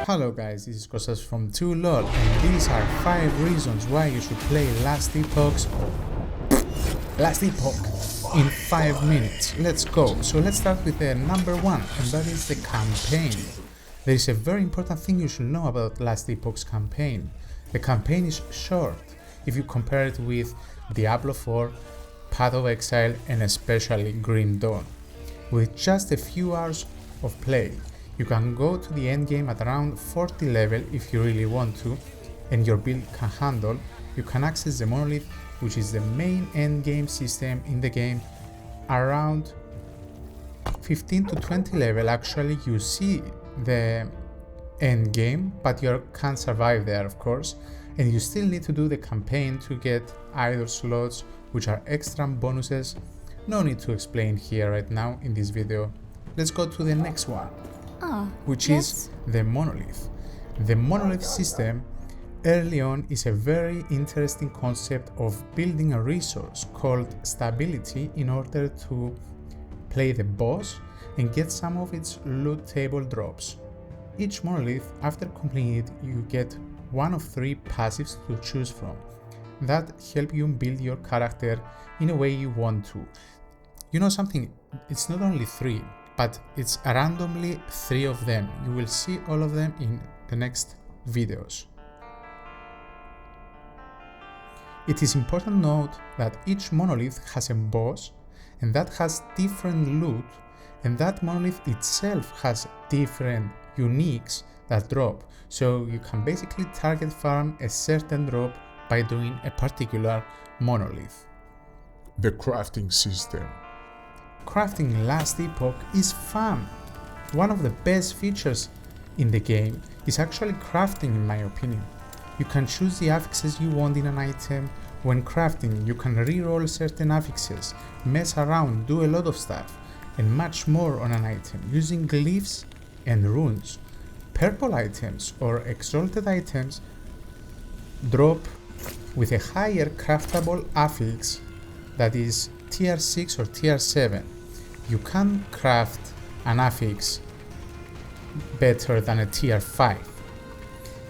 Hello guys, this is Kostas from 2LOL and these are 5 reasons why you should play Last Epoch in 5 minutes. Let's go. So let's start with the number 1, and that is the campaign. There is a very important thing you should know about Last Epoch's campaign. The campaign is short if you compare it with Diablo 4, Path of Exile and especially Grim Dawn. With just a few hours of play, you can go to the endgame at around 40 level if you really want to, and your build can handle. You can access the Monolith, which is the main endgame system in the game, around 15 to 20 level. Actually, you see the endgame, but you can't survive there, of course, and you still need to do the campaign to get either slots, which are extra bonuses. No need to explain here right now in this video. Let's go to the next one, which is the Monolith. The Monolith system early on is a very interesting concept of building a resource called stability in order to play the boss and get some of its loot table drops. Each Monolith, after completing it, you get one of 3 passives to choose from that help you build your character in a way you want to. You know something, it's not only 3, but it's randomly 3 of them. You will see all of them in the next videos. It is important to note that each monolith has a boss, and that has different loot, and that monolith itself has different uniques that drop. So you can basically target farm a certain drop by doing a particular monolith. The crafting system. Crafting Last Epoch is fun. One of the best features in the game is actually crafting, in my opinion. You can choose the affixes you want in an item. When crafting, you can reroll certain affixes, mess around, do a lot of stuff, and much more on an item using glyphs and runes. Purple items or exalted items drop with a higher craftable affix, that is tier 6 or tier 7. You can craft an affix better than a tier 5.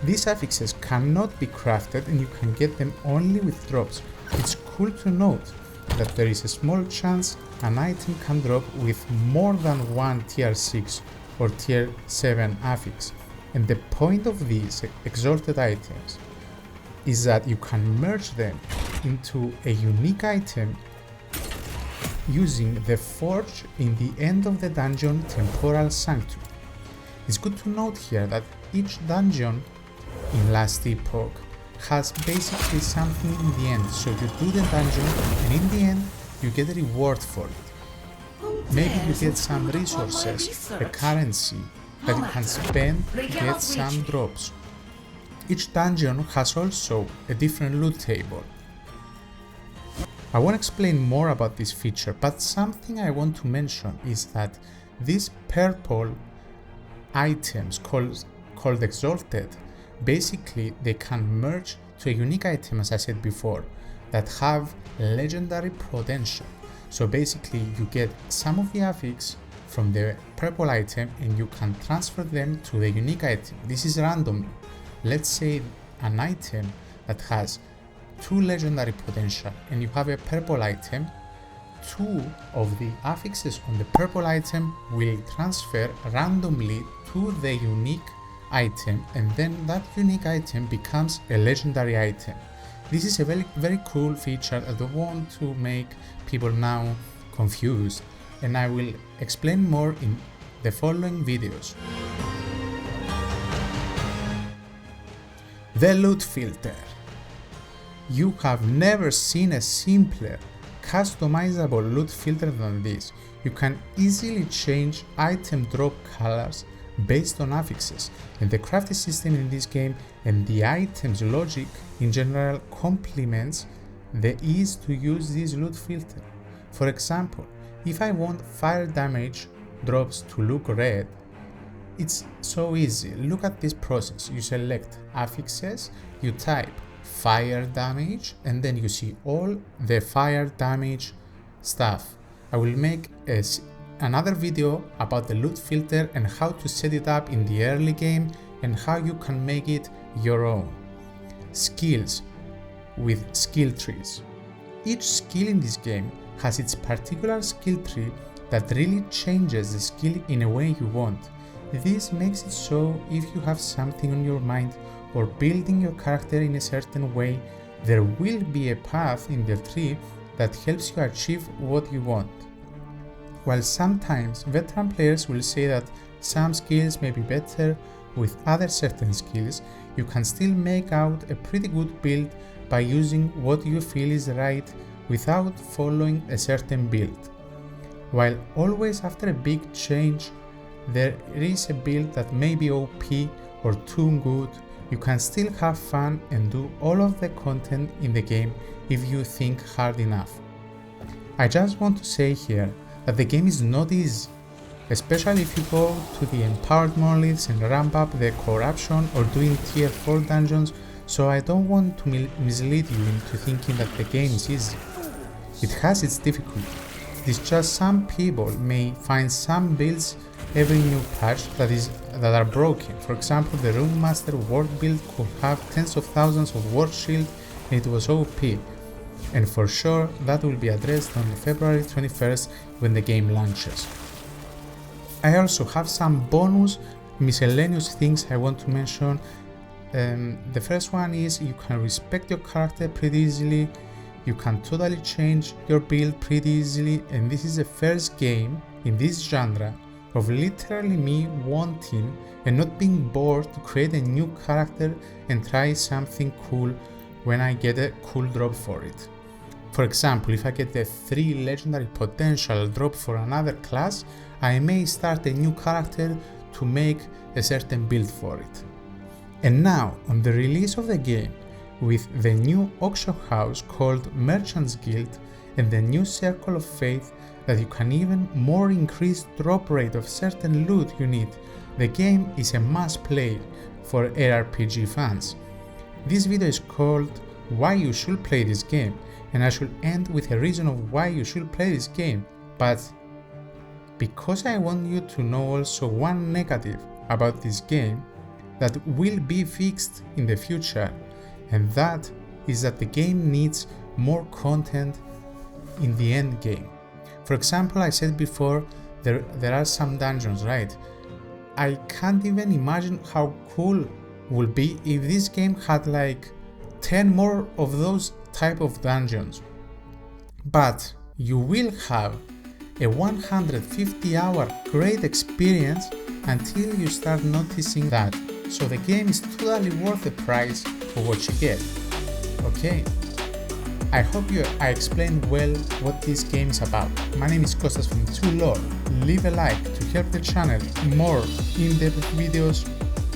These affixes cannot be crafted and you can get them only with drops. It's cool to note that there is a small chance an item can drop with more than one tier 6 or tier 7 affix, and the point of these exalted items is that you can merge them into a unique item using the forge in the end of the dungeon Temporal Sanctum. It's good to note here that each dungeon in Last Epoch has basically something in the end, so you do the dungeon and in the end you get a reward for it. Maybe you get some resources, a currency that you can spend to get some drops. Each dungeon has also a different loot table. I won't explain more about this feature, but something I want to mention is that these purple items called exalted, basically they can merge to a unique item, as I said before, that have legendary potential. So basically you get some of the affix from the purple item and you can transfer them to the unique item. This is random. Let's say an item that has 2 legendary potential and you have a purple item, 2 of the affixes on the purple item will transfer randomly to the unique item, and then that unique item becomes a legendary item. This is a very cool feature. I don't want to make people now confused, and I will explain more in the following videos. The loot filter. You have never seen a simpler, customizable loot filter than this. You can easily change item drop colors based on affixes, and the crafting system in this game and the item's logic in general complements the ease to use this loot filter. For example, if I want fire damage drops to look red, it's so easy. Look at this process. You select affixes, you type fire damage, and then you see all the fire damage stuff. I will make another video about the loot filter and how to set it up in the early game and how you can make it your own. Skills with skill trees. Each skill in this game has its particular skill tree that really changes the skill in a way you want. This makes it so if you have something on your mind or building your character in a certain way, there will be a path in the tree that helps you achieve what you want. While sometimes veteran players will say that some skills may be better with other certain skills, you can still make out a pretty good build by using what you feel is right without following a certain build. While always after a big change there is a build that may be OP or too good, you can still have fun and do all of the content in the game if you think hard enough. I just want to say here that the game is not easy, especially if you go to the empowered monoliths and ramp up the corruption or doing tier 4 dungeons, so I don't want to mislead you into thinking that the game is easy. It has its difficulty. It's just some people may find some builds every new patch that are broken. For example, the Rune Master Ward build could have tens of thousands of Ward Shield and it was OP. And for sure that will be addressed on February 21st when the game launches. I also have some bonus miscellaneous things I want to mention. The first one is you can respect your character pretty easily, you can totally change your build pretty easily, and this is the first game in this genre of literally me wanting and not being bored to create a new character and try something cool when I get a cool drop for it. For example, if I get the 3 legendary potential drop for another class, I may start a new character to make a certain build for it. And now, on the release of the game, with the new auction house called Merchant's Guild and the new Circle of Faith that you can even more increase drop rate of certain loot you need, the game is a must play for ARPG fans. This video is called Why You Should Play This Game, and I should end with a reason of why you should play this game, but because I want you to know also one negative about this game that will be fixed in the future, and that is that the game needs more content in the end game. For example, I said before there are some dungeons, right? I can't even imagine how cool would be if this game had like 10 more of those type of dungeons. But you will have a 150-hour great experience until you start noticing that. So the game is totally worth the price for what you get. Okay, I hope I explained well what this game is about. My name is Kostas from 2Lore. Leave a like to help the channel. More in-depth videos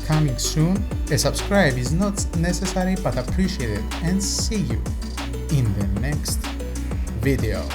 coming soon. A subscribe is not necessary but appreciated, and see you in the next video.